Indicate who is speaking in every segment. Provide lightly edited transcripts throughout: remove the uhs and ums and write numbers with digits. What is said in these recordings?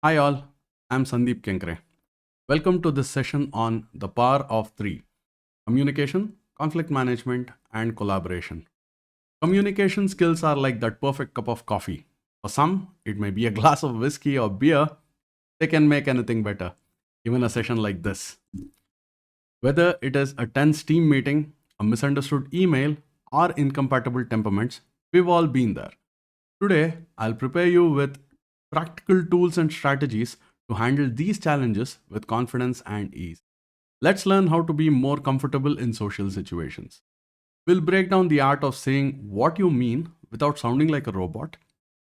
Speaker 1: Hi all, I'm Sandeep Kenkre. Welcome to this session on the power of three: communication, conflict management, and collaboration. Communication skills are like that perfect cup of coffee. For some, it may be a glass of whiskey or beer. They can make anything better, even a session like this. Whether it is a tense team meeting, a misunderstood email, or incompatible temperaments, we've all been there. Today, I'll prepare you with practical tools and strategies to handle these challenges with confidence and ease. Let's learn how to be more comfortable in social situations. We'll break down the art of saying what you mean without sounding like a robot,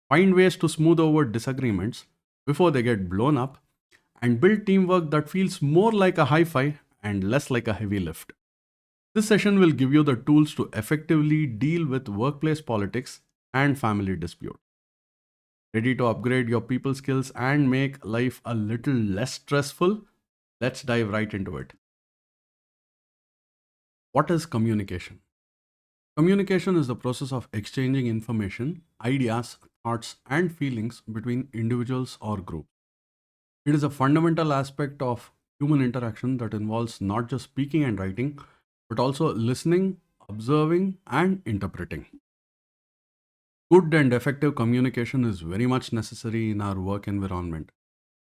Speaker 1: find ways to smooth over disagreements before they get blown up, and build teamwork that feels more like a high five and less like a heavy lift. This session will give you the tools to effectively deal with workplace politics and family disputes. Ready to upgrade your people skills and make life a little less stressful? Let's dive right into it. What is communication? Communication is the process of exchanging information, ideas, thoughts, and feelings between individuals or groups. It is a fundamental aspect of human interaction that involves not just speaking and writing, but also listening, observing, and interpreting. Good and effective communication is very much necessary in our work environment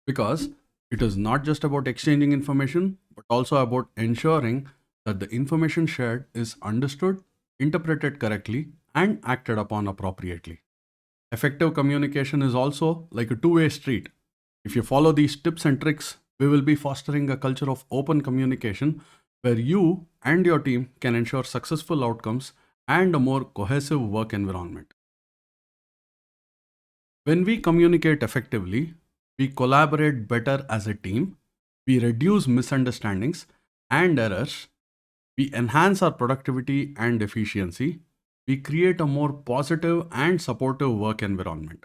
Speaker 1: because it is not just about exchanging information, but also about ensuring that the information shared is understood, interpreted correctly, and acted upon appropriately. Effective communication is also like a two-way street. If you follow these tips and tricks, we will be fostering a culture of open communication where you and your team can ensure successful outcomes and a more cohesive work environment. When we communicate effectively, we collaborate better as a team, we reduce misunderstandings and errors, we enhance our productivity and efficiency, we create a more positive and supportive work environment.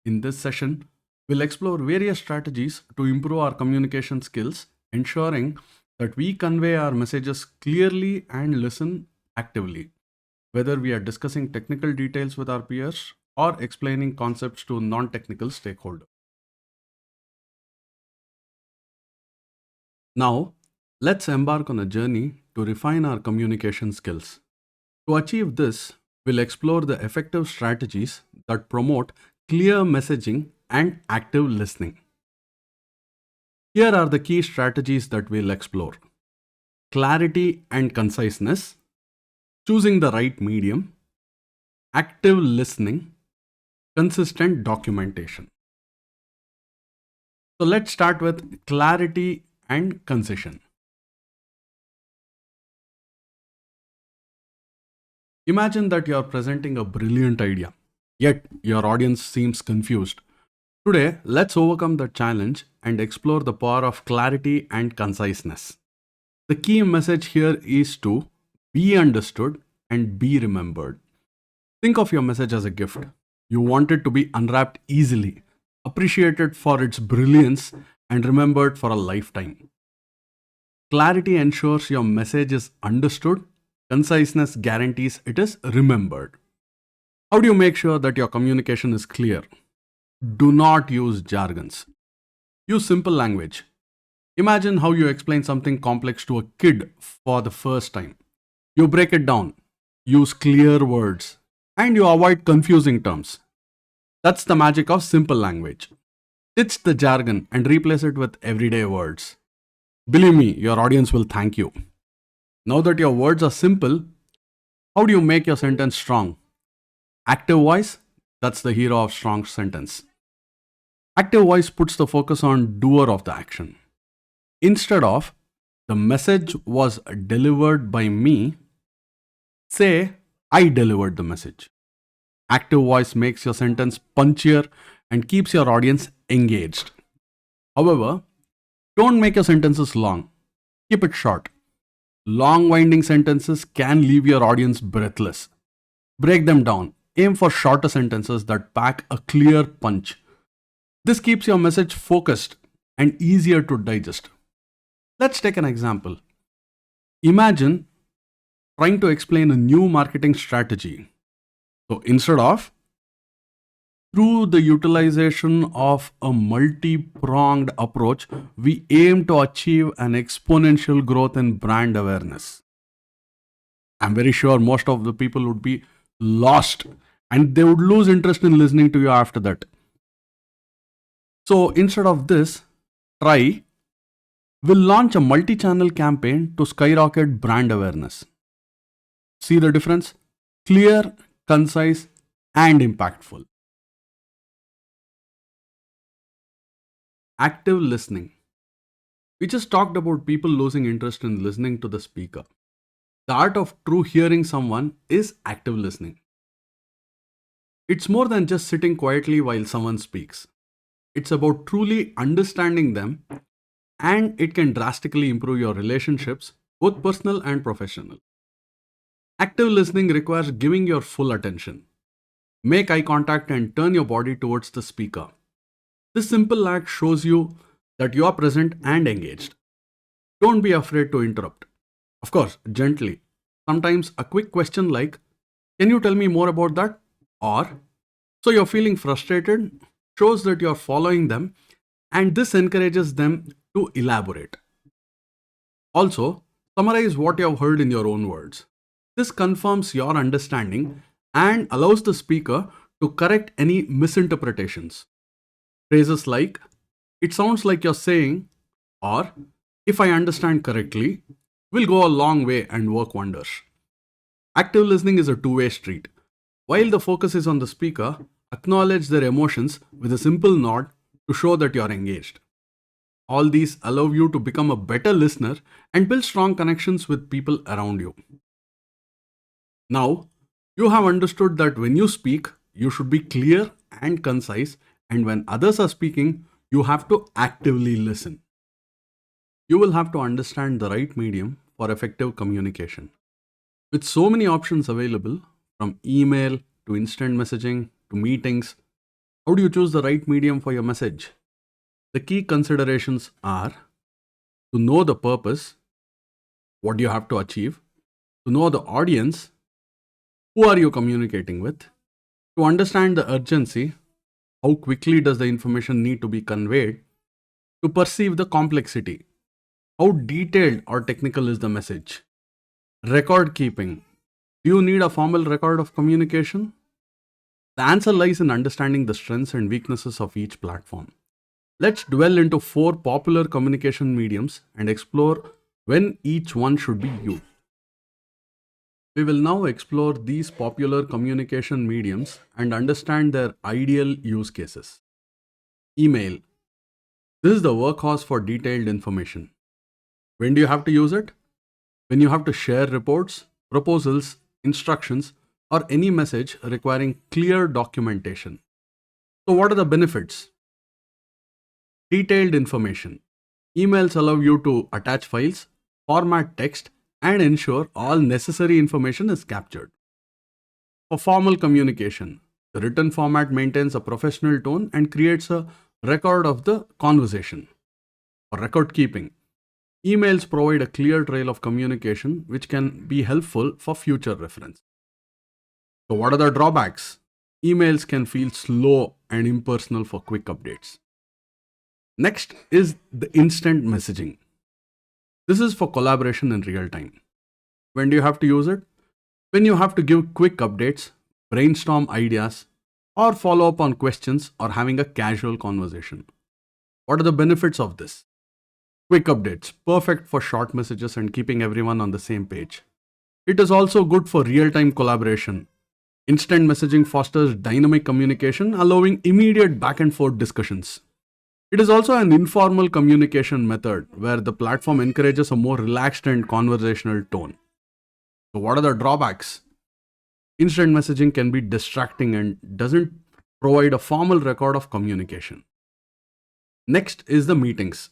Speaker 1: In this session, we'll explore various strategies to improve our communication skills, ensuring that we convey our messages clearly and listen actively, whether we are discussing technical details with our peers or explaining concepts to non technical stakeholders. Now, let's embark on a journey to refine our communication skills. To achieve this, we'll explore the effective strategies that promote clear messaging and active listening. Here are the key strategies that we'll explore: clarity and conciseness, choosing the right medium, active listening, consistent documentation. So let's start with clarity and concision. Imagine that you are presenting a brilliant idea, yet your audience seems confused. Today, let's overcome the challenge and explore the power of clarity and conciseness. The key message here is to be understood and be remembered. Think of your message as a gift. You want it to be unwrapped easily, appreciated for its brilliance, and remembered for a lifetime. Clarity ensures your message is understood, conciseness guarantees it is remembered. How do you make sure that your communication is clear? Do not use jargons. Use simple language. Imagine how you explain something complex to a kid for the first time. You break it down, use clear words, and you avoid confusing terms. That's the magic of simple language. Ditch the jargon and replace it with everyday words. Believe me, your audience will thank you. Now that your words are simple, how do you make your sentence strong? Active voice? That's the hero of strong sentence. Active voice puts the focus on doer of the action. Instead of the message was delivered by me, say I delivered the message. Active voice makes your sentence punchier and keeps your audience engaged. However, don't make your sentences long. Keep it short. Long winding sentences can leave your audience breathless. Break them down. Aim for shorter sentences that pack a clear punch. This keeps your message focused and easier to digest. Let's take an example. Imagine trying to explain a new marketing strategy. So instead of, Through the utilization of a multi pronged approach, we aim to achieve an exponential growth in brand awareness. I'm very sure most of the people would be lost and they would lose interest in listening to you after that. So instead of this, try we'll launch a multi channel campaign to skyrocket brand awareness. See the difference? Clear, concise, and impactful. Active listening. We just talked about people losing interest in listening to the speaker. The art of true hearing someone is active listening. It's more than just sitting quietly while someone speaks. It's about truly understanding them, and it can drastically improve your relationships, both personal and professional. Active listening requires giving your full attention. Make eye contact and turn your body towards the speaker. This simple act shows you that you are present and engaged. Don't be afraid to interrupt. Of course, gently. Sometimes a quick question like, "Can you tell me more about that?" Or, "So you're feeling frustrated?" shows that you're following them, and this encourages them to elaborate. Also, summarize what you have heard in your own words. This confirms your understanding and allows the speaker to correct any misinterpretations. Phrases like, "It sounds like you're saying," or "If I understand correctly," will go a long way and work wonders. Active listening is a two-way street. While the focus is on the speaker, acknowledge their emotions with a simple nod to show that you are engaged. All these allow you to become a better listener and build strong connections with people around you. Now, you have understood that when you speak, you should be clear and concise, and when others are speaking, you have to actively listen. You will have to understand the right medium for effective communication. With so many options available, from email to instant messaging to meetings, how do you choose the right medium for your message? The key considerations are to know the purpose, what you have to achieve, to know the audience, who are you communicating with, to understand the urgency, how quickly does the information need to be conveyed, to perceive the complexity, how detailed or technical is the message. Record keeping. Do you need a formal record of communication? The answer lies in understanding the strengths and weaknesses of each platform. Let's dwell into four popular communication mediums and explore when each one should be used. We will now explore these popular communication mediums and understand their ideal use cases. Email. This is the workhorse for detailed information. When do you have to use it? When you have to share reports, proposals, instructions, or any message requiring clear documentation. So, what are the benefits? Detailed information. Emails allow you to attach files, format text, and ensure all necessary information is captured. For formal communication, the written format maintains a professional tone and creates a record of the conversation. For record keeping, emails provide a clear trail of communication which can be helpful for future reference. So, what are the drawbacks? Emails can feel slow and impersonal for quick updates. Next is the instant messaging. This is for collaboration in real time. When do you have to use it? When you have to give quick updates, brainstorm ideas, or follow up on questions or having a casual conversation. What are the benefits of this? Quick updates, perfect for short messages and keeping everyone on the same page. It is also good for real time collaboration. Instant messaging fosters dynamic communication, allowing immediate back and forth discussions. It is also an informal communication method where the platform encourages a more relaxed and conversational tone. So, what are the drawbacks? Instant messaging can be distracting and doesn't provide a formal record of communication. Next is the meetings,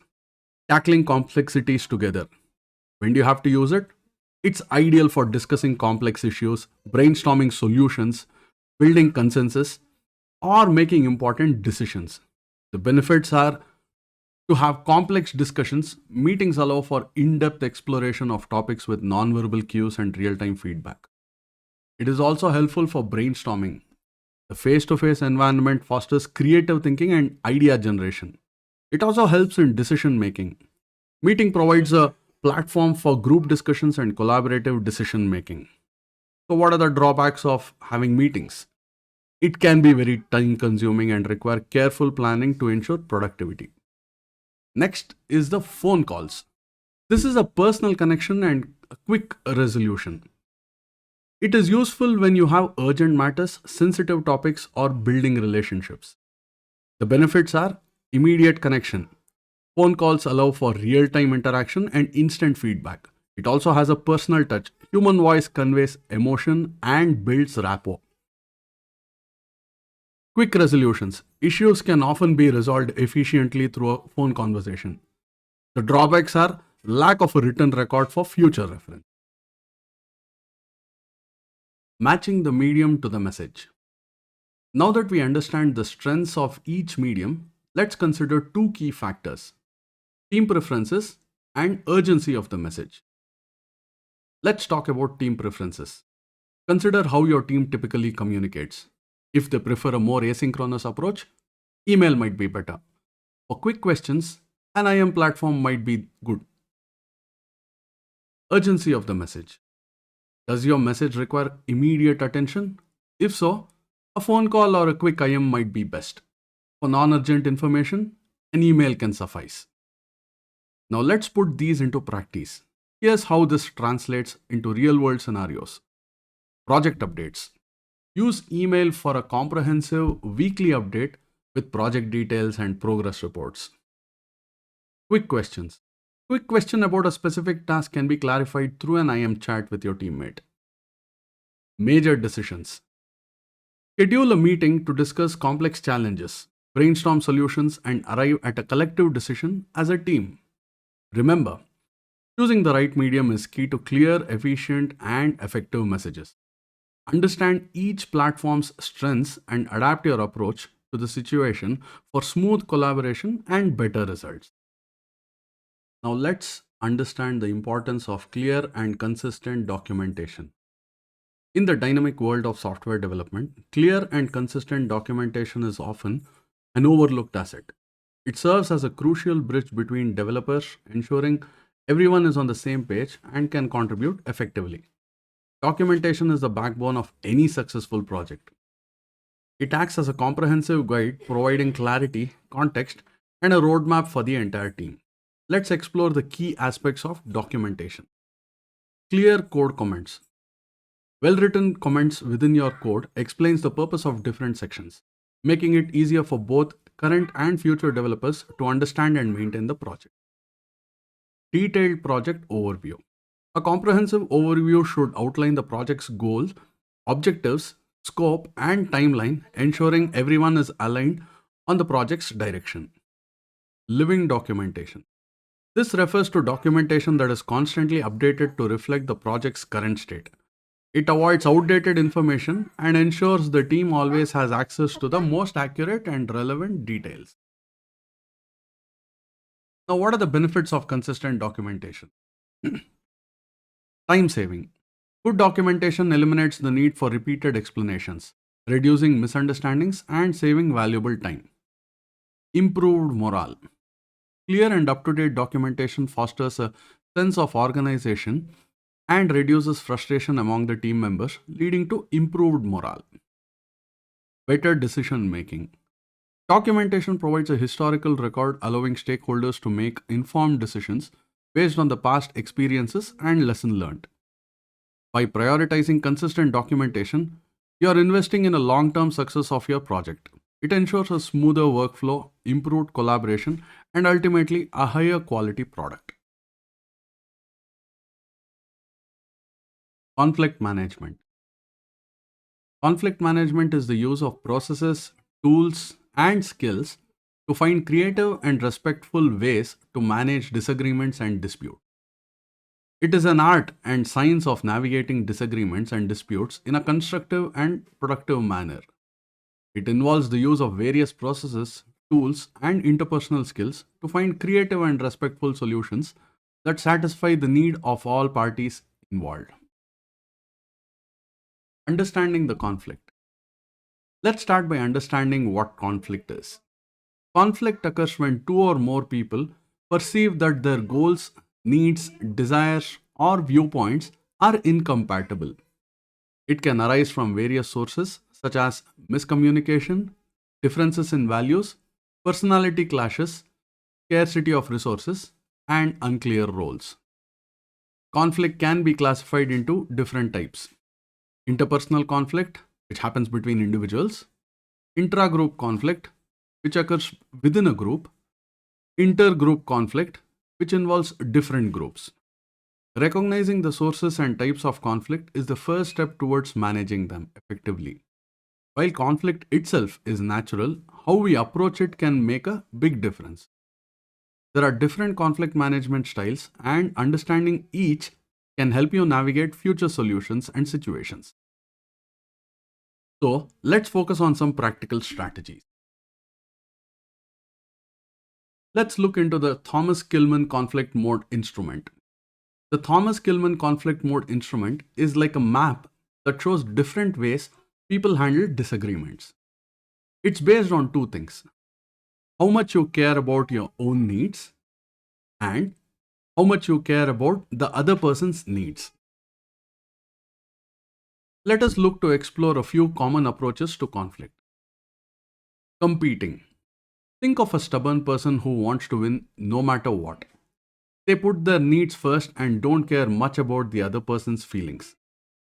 Speaker 1: tackling complexities together. When do you have to use it? It's ideal for discussing complex issues, brainstorming solutions, building consensus, or making important decisions. The benefits are to have complex discussions. Meetings allow for in depth exploration of topics with nonverbal cues and real time feedback. It is also helpful for brainstorming. The face to face environment fosters creative thinking and idea generation. It also helps in decision making. Meeting provides a platform for group discussions and collaborative decision making. So, what are the drawbacks of having meetings? It can be very time consuming and require careful planning to ensure productivity. Next is the phone calls. This is a personal connection and a quick resolution. It is useful when you have urgent matters, sensitive topics, or building relationships. The benefits are immediate connection. Phone calls allow for real time interaction and instant feedback. It also has a personal touch. Human voice conveys emotion and builds rapport. Quick resolutions. Issues can often be resolved efficiently through a phone conversation. The drawbacks are lack of a written record for future reference. Matching the medium to the message. Now that we understand the strengths of each medium, let's consider two key factors: team preferences and urgency of the message. Let's talk about team preferences. Consider how your team typically communicates. If they prefer a more asynchronous approach, email might be better. For quick questions, an IM platform might be good. Urgency of the message. Does your message require immediate attention? If so, a phone call or a quick IM might be best. For non urgent information, an email can suffice. Now let's put these into practice. Here's how this translates into real world scenarios. Project updates. Use email for a comprehensive weekly update with project details and progress reports. Quick questions. Quick question about a specific task can be clarified through an IM chat with your teammate. Major decisions. Schedule a meeting to discuss complex challenges, brainstorm solutions, and arrive at a collective decision as a team. Remember, choosing the right medium is key to clear, efficient, and effective messages. Understand each platform's strengths and adapt your approach to the situation for smooth collaboration and better results. Now, let's understand the importance of clear and consistent documentation. In the dynamic world of software development, clear and consistent documentation is often an overlooked asset. It serves as a crucial bridge between developers, ensuring everyone is on the same page and can contribute effectively. Documentation is the backbone of any successful project. It acts as a comprehensive guide, providing clarity, context, and a roadmap for the entire team. Let's explore the key aspects of documentation. Clear code comments. Well-written comments within your code explains the purpose of different sections, making it easier for both current and future developers to understand and maintain the project. Detailed project overview. A comprehensive overview should outline the project's goals, objectives, scope, and timeline, ensuring everyone is aligned on the project's direction. Living documentation. This refers to documentation that is constantly updated to reflect the project's current state. It avoids outdated information and ensures the team always has access to the most accurate and relevant details. Now, what are the benefits of consistent documentation? Time saving. Good documentation eliminates the need for repeated explanations, reducing misunderstandings and saving valuable time. Improved morale. Clear and up to date documentation fosters a sense of organization and reduces frustration among the team members, leading to improved morale. Better decision making. Documentation provides a historical record allowing stakeholders to make informed decisions based on the past experiences and lesson learned. By prioritizing consistent documentation, you are investing in a long term success of your project. It ensures a smoother workflow, improved collaboration, and ultimately a higher quality product. Conflict management. Conflict management is the use of processes, tools, and skills to find creative and respectful ways to manage disagreements and disputes. It is an art and science of navigating disagreements and disputes in a constructive and productive manner. It involves the use of various processes, tools, and interpersonal skills to find creative and respectful solutions that satisfy the need of all parties involved. Understanding the conflict. Let's start by understanding what conflict is. Conflict occurs when two or more people perceive that their goals, needs, desires, or viewpoints are incompatible. It can arise from various sources such as miscommunication, differences in values, personality clashes, scarcity of resources, and unclear roles. Conflict can be classified into different types: interpersonal conflict, which happens between individuals; intra-group conflict, which occurs within a group; intergroup conflict, which involves different groups. Recognizing the sources and types of conflict is the first step towards managing them effectively. While conflict itself is natural, how we approach it can make a big difference. There are different conflict management styles, and understanding each can help you navigate future solutions and situations. So, let's focus on some practical strategies. Let's look into the Thomas Kilmann conflict mode instrument. The Thomas Kilmann conflict mode instrument is like a map that shows different ways people handle disagreements. It's based on two things: how much you care about your own needs and how much you care about the other person's needs. Let us look to explore a few common approaches to conflict. Competing. Think of a stubborn person who wants to win no matter what. They put their needs first and don't care much about the other person's feelings.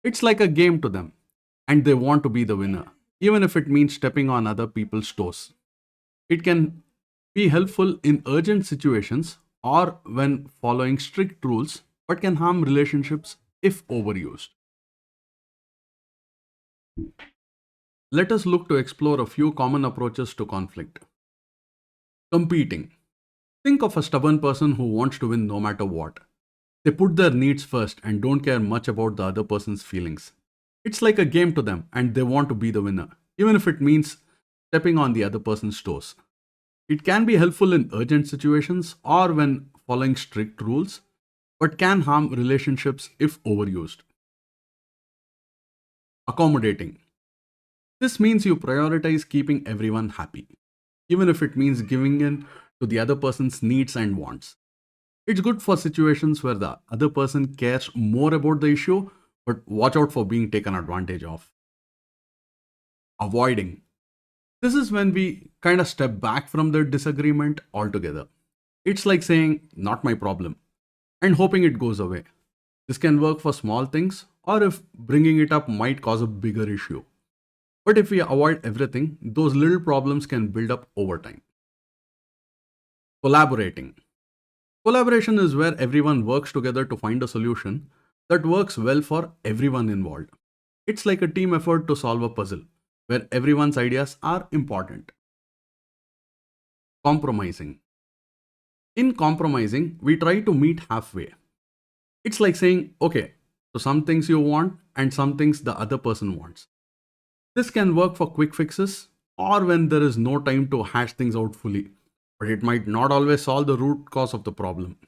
Speaker 1: It's like a game to them, and they want to be the winner, even if it means stepping on other people's toes. It can be helpful in urgent situations or when following strict rules, but can harm relationships if overused. Let us look to explore a few common approaches to conflict. Competing. Think of a stubborn person who wants to win no matter what. They put their needs first and don't care much about the other person's feelings. It's like a game to them, and they want to be the winner, even if it means stepping on the other person's toes. It can be helpful in urgent situations or when following strict rules, but can harm relationships if overused. Accommodating. This means you prioritize keeping everyone happy, even if it means giving in to the other person's needs and wants. It's good for situations where the other person cares more about the issue, but watch out for being taken advantage of. Avoiding. This is when we kind of step back from the disagreement altogether. It's like saying, "Not my problem," and hoping it goes away. This can work for small things or if bringing it up might cause a bigger issue. But if we avoid everything, those little problems can build up over time. Collaborating. Collaboration is where everyone works together to find a solution that works well for everyone involved. It's like a team effort to solve a puzzle where everyone's ideas are important. Compromising. In compromising, we try to meet halfway. It's like saying, okay, so some things you want and some things the other person wants. This can work for quick fixes or when there is no time to hash things out fully, but it might not always solve the root cause of the problem.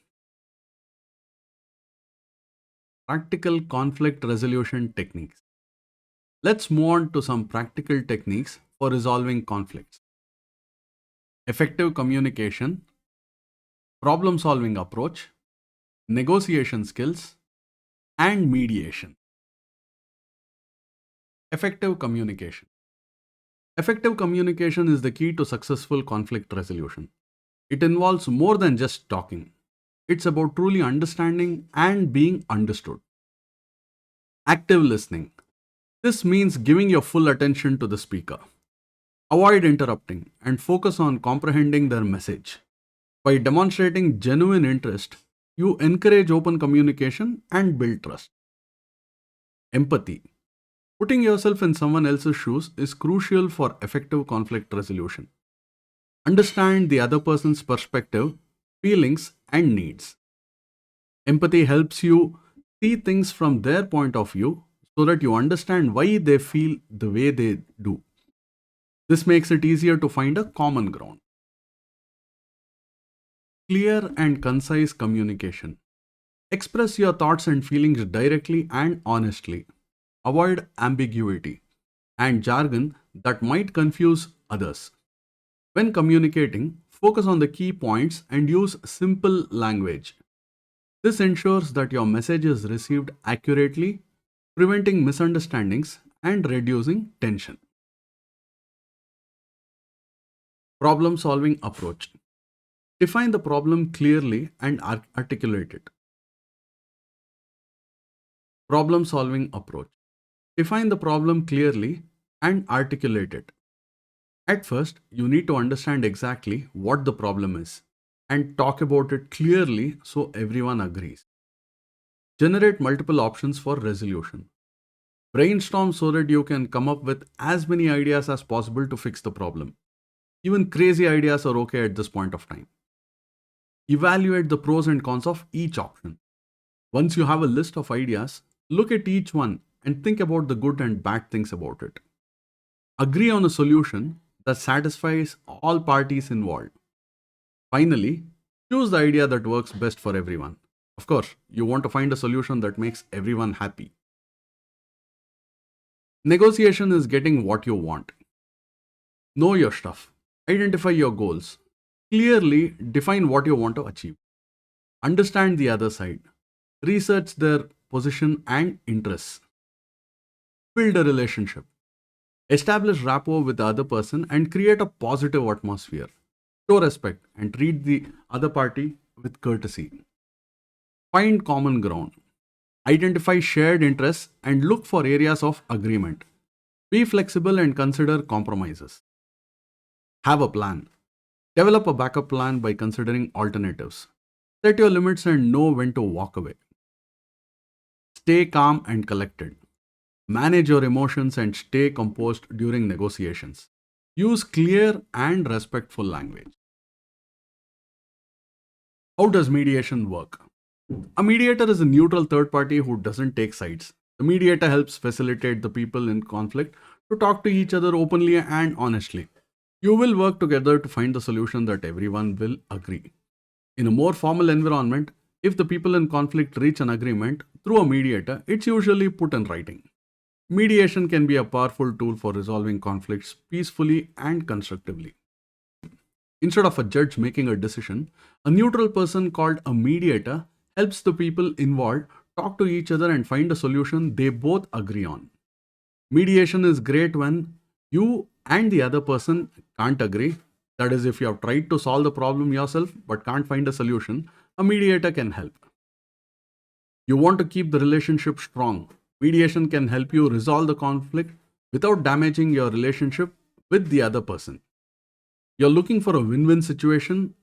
Speaker 1: Practical conflict resolution techniques. Let's move on to some practical techniques for resolving conflicts. Effective communication, problem solving approach, negotiation skills, and mediation. Effective communication. Effective communication is the key to successful conflict resolution. It involves more than just talking. It's about truly understanding and being understood. Active listening. This means giving your full attention to the speaker. Avoid interrupting and focus on comprehending their message. By demonstrating genuine interest, you encourage open communication and build trust. Empathy. Putting yourself in someone else's shoes is crucial for effective conflict resolution. Understand the other person's perspective, feelings, and needs. Empathy helps you see things from their point of view so that you understand why they feel the way they do. This makes it easier to find a common ground. Clear and concise communication. Express your thoughts and feelings directly and honestly. Avoid ambiguity and jargon that might confuse others. When communicating, focus on the key points and use simple language. This ensures that your message is received accurately, preventing misunderstandings and reducing tension. Problem solving approach. Define the problem clearly and articulate it. Problem solving approach. Define the problem clearly and articulate it. At first, you need to understand exactly what the problem is and talk about it clearly so everyone agrees. Generate multiple options for resolution. Brainstorm so that you can come up with as many ideas as possible to fix the problem. Even crazy ideas are okay at this point of time. Evaluate the pros and cons of each option. Once you have a list of ideas, look at each one and think about the good and bad things about it. Agree on a solution that satisfies all parties involved. Finally, choose the idea that works best for everyone. Of course, you want to find a solution that makes everyone happy. Negotiation is getting what you want. Know your stuff. Identify your goals. Clearly define what you want to achieve. Understand the other side. Research their position and interests. Build a relationship. Establish rapport with the other person and create a positive atmosphere. Show respect and treat the other party with courtesy. Find common ground. Identify shared interests and look for areas of agreement. Be flexible and consider compromises. Have a plan. Develop a backup plan by considering alternatives. Set your limits and know when to walk away. Stay calm and collected. Manage your emotions and stay composed during negotiations. Use clear and respectful language. How does mediation work? A mediator is a neutral third party who doesn't take sides. The mediator helps facilitate the people in conflict to talk to each other openly and honestly. You will work together to find the solution that everyone will agree. In a more formal environment, if the people in conflict reach an agreement through a mediator, it's usually put in writing. Mediation can be a powerful tool for resolving conflicts peacefully and constructively. Instead of a judge making a decision, a neutral person called a mediator helps the people involved talk to each other and find a solution they both agree on. Mediation is great when you and the other person can't agree. That is, if you have tried to solve the problem yourself but can't find a solution, a mediator can help. You want to keep the relationship strong. Mediation can help you resolve the conflict without damaging your relationship with the other person. You're looking for a win-win situation.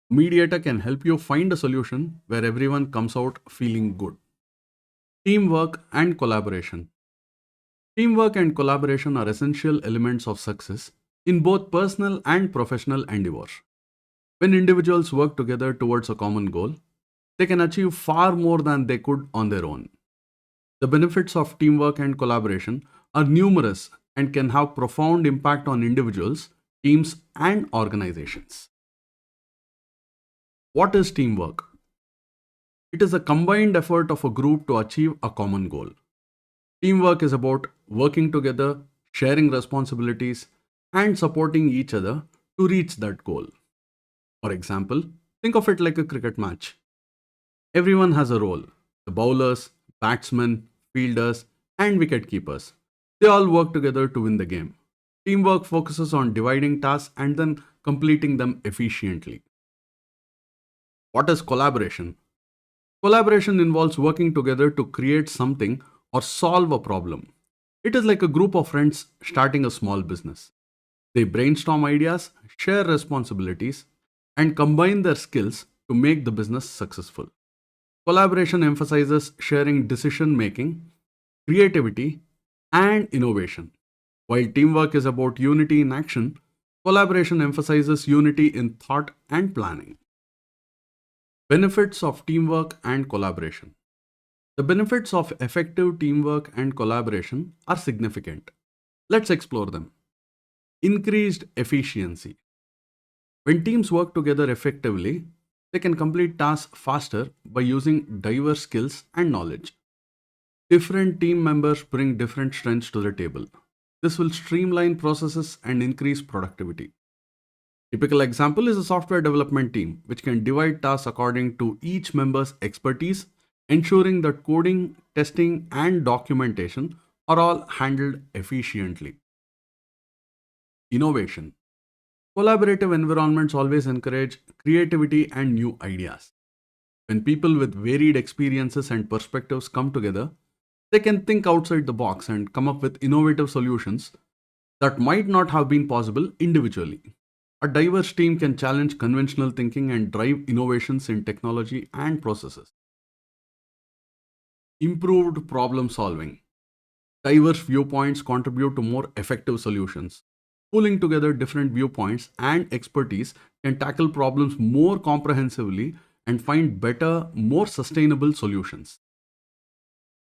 Speaker 1: Mediator can help you find a solution where everyone comes out feeling good. Teamwork and collaboration. Teamwork and collaboration are essential elements of success in both personal and professional endeavors. When individuals work together towards a common goal, they can achieve far more than they could on their own. The benefits of teamwork and collaboration are numerous and can have profound impact on individuals, teams, and organizations. What is teamwork? It is a combined effort of a group to achieve a common goal. Teamwork is about working together, sharing responsibilities, and supporting each other to reach that goal. For example, think of it like a cricket match. Everyone has a role: the bowlers, batsmen, fielders, and wicket keepers. They all work together to win the game. Teamwork focuses on dividing tasks and then completing them efficiently. What is collaboration? Collaboration involves working together to create something or solve a problem. It is like a group of friends starting a small business. They brainstorm ideas, share responsibilities, and combine their skills to make the business successful. Collaboration emphasizes sharing decision making, creativity, and innovation. While teamwork is about unity in action, collaboration emphasizes unity in thought and planning. Benefits of teamwork and collaboration. The benefits of effective teamwork and collaboration are significant. Let's explore them. Increased efficiency. When teams work together effectively, they can complete tasks faster by using diverse skills and knowledge. Different team members bring different strengths to the table. This will streamline processes and increase productivity. Typical example is a software development team, which can divide tasks according to each member's expertise, ensuring that coding, testing, and documentation are all handled efficiently. Innovation. Collaborative environments always encourage creativity and new ideas. When people with varied experiences and perspectives come together, they can think outside the box and come up with innovative solutions that might not have been possible individually. A diverse team can challenge conventional thinking and drive innovations in technology and processes. Improved problem solving. Diverse viewpoints contribute to more effective solutions. Pulling together different viewpoints and expertise can tackle problems more comprehensively and find better, more sustainable solutions.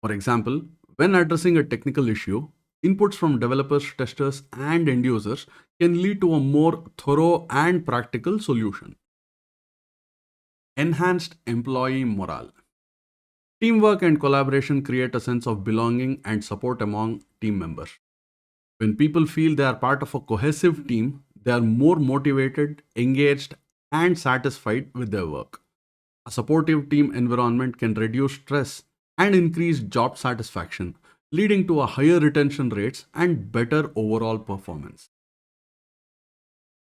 Speaker 1: For example, when addressing a technical issue, inputs from developers, testers, and end users can lead to a more thorough and practical solution. Enhanced employee morale. Teamwork and collaboration create a sense of belonging and support among team members. When people feel they are part of a cohesive team, they are more motivated, engaged, and satisfied with their work. A supportive team environment can reduce stress and increase job satisfaction, leading to a higher retention rates and better overall performance.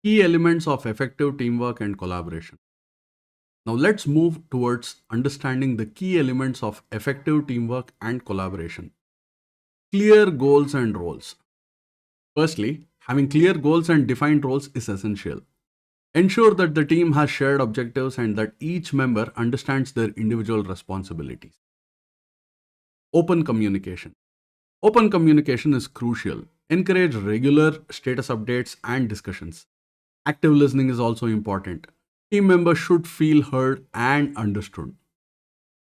Speaker 1: Key elements of effective teamwork and collaboration. Now let's move towards understanding the key elements of effective teamwork and collaboration. Clear goals and roles. Firstly, having clear goals and defined roles is essential. Ensure that the team has shared objectives and that each member understands their individual responsibilities. Open communication. Open communication is crucial. Encourage regular status updates and discussions. Active listening is also important. Team members should feel heard and understood.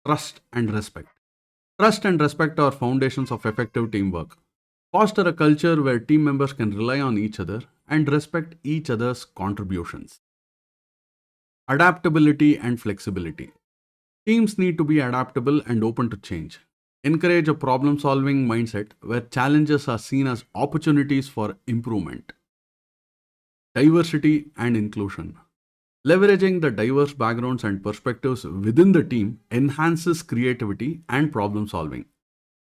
Speaker 1: Trust and respect. Trust and respect are foundations of effective teamwork. Foster a culture where team members can rely on each other and respect each other's contributions. Adaptability and flexibility. Teams need to be adaptable and open to change. Encourage a problem solving mindset where challenges are seen as opportunities for improvement. Diversity and inclusion. Leveraging the diverse backgrounds and perspectives within the team enhances creativity and problem solving.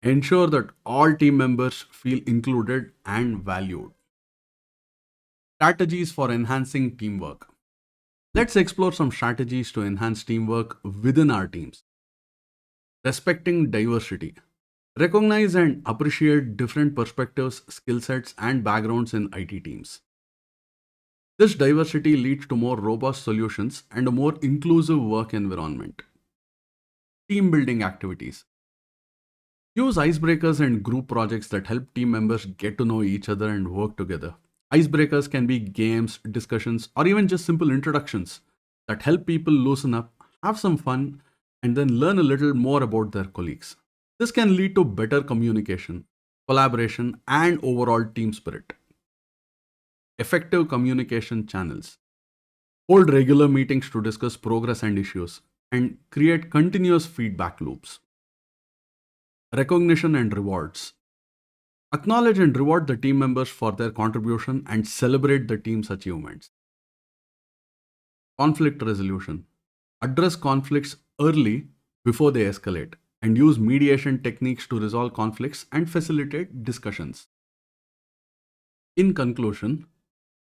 Speaker 1: Ensure that all team members feel included and valued. Strategies for enhancing teamwork. Let's explore some strategies to enhance teamwork within our teams. Respecting diversity. Recognize and appreciate different perspectives, skill sets, and backgrounds in IT teams. This diversity leads to more robust solutions and a more inclusive work environment. Team building activities. Use icebreakers and group projects that help team members get to know each other and work together. Icebreakers can be games, discussions, or even just simple introductions that help people loosen up, have some fun, and then learn a little more about their colleagues. This can lead to better communication, collaboration, and overall team spirit. Effective communication channels. Hold regular meetings to discuss progress and issues, and create continuous feedback loops. Recognition and rewards. Acknowledge and reward the team members for their contribution and celebrate the team's achievements. Conflict resolution. Address conflicts early before they escalate and use mediation techniques to resolve conflicts and facilitate discussions. In conclusion,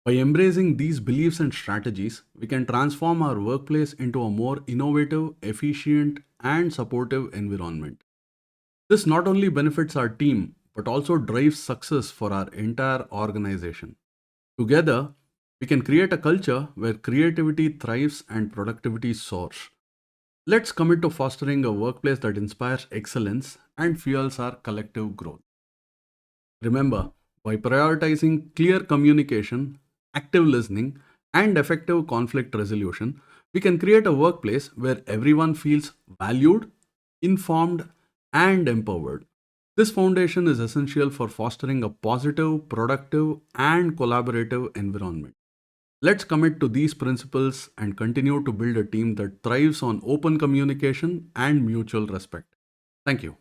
Speaker 1: by embracing these beliefs and strategies, we can transform our workplace into a more innovative, efficient, and supportive environment. This not only benefits our team, but also drives success for our entire organization. Together, we can create a culture where creativity thrives and productivity soars. Let's commit to fostering a workplace that inspires excellence and fuels our collective growth. Remember, by prioritizing clear communication, active listening, and effective conflict resolution, we can create a workplace where everyone feels valued, informed, and empowered. This foundation is essential for fostering a positive, productive, and collaborative environment. Let's commit to these principles and continue to build a team that thrives on open communication and mutual respect. Thank you.